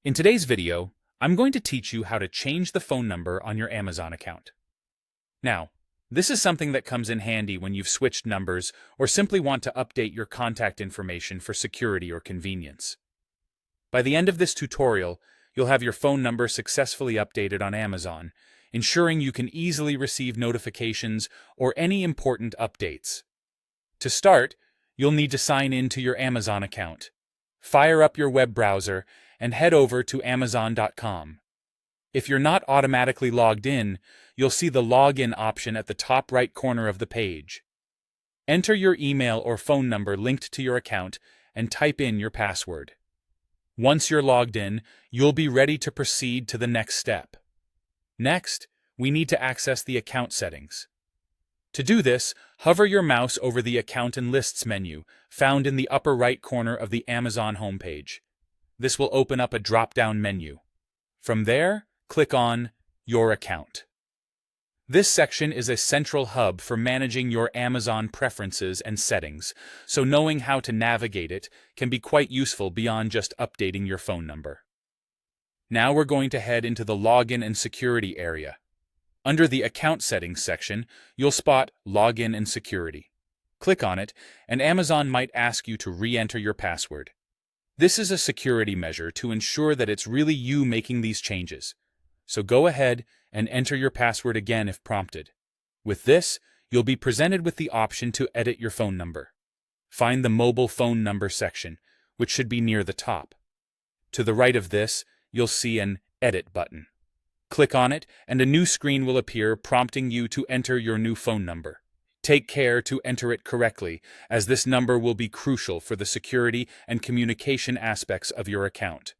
In today's video, I'm going to teach you how to change the phone number on your Amazon account. Now, this is something that comes in handy when you've switched numbers or simply want to update your contact information for security or convenience. By the end of this tutorial, you'll have your phone number successfully updated on Amazon, ensuring you can easily receive notifications or any important updates. To start, you'll need to sign in to your Amazon account. Fire up your web browser and head over to Amazon.com. If you're not automatically logged in, you'll see the login option at the top right corner of the page. Enter your email or phone number linked to your account and type in your password. Once you're logged in, you'll be ready to proceed to the next step. Next, we need to access the account settings. To do this, hover your mouse over the Account and Lists menu, found in the upper right corner of the Amazon homepage. This will open up a drop-down menu. From there, click on Your Account. This section is a central hub for managing your Amazon preferences and settings, so knowing how to navigate it can be quite useful beyond just updating your phone number. Now we're going to head into the Login and Security area. Under the Account Settings section, you'll spot Login and Security. Click on it, and Amazon might ask you to re-enter your password. This is a security measure to ensure that it's really you making these changes. So go ahead and enter your password again if prompted. With this, you'll be presented with the option to edit your phone number. Find the Mobile Phone Number section, which should be near the top. To the right of this, you'll see an Edit button. Click on it, and a new screen will appear prompting you to enter your new phone number. Take care to enter it correctly, as this number will be crucial for the security and communication aspects of your account.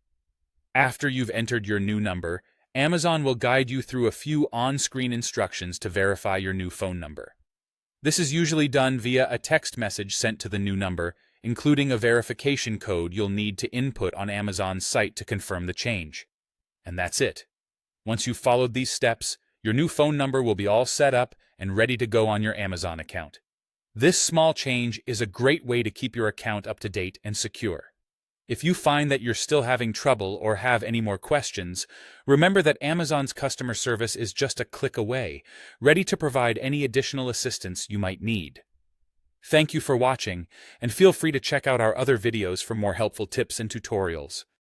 After you've entered your new number, Amazon will guide you through a few on-screen instructions to verify your new phone number. This is usually done via a text message sent to the new number, including a verification code you'll need to input on Amazon's site to confirm the change. And that's it. Once you've followed these steps, your new phone number will be all set up and ready to go on your Amazon account. This small change is a great way to keep your account up to date and secure. If you find that you're still having trouble or have any more questions, remember that Amazon's customer service is just a click away, ready to provide any additional assistance you might need. Thank you for watching, and feel free to check out our other videos for more helpful tips and tutorials.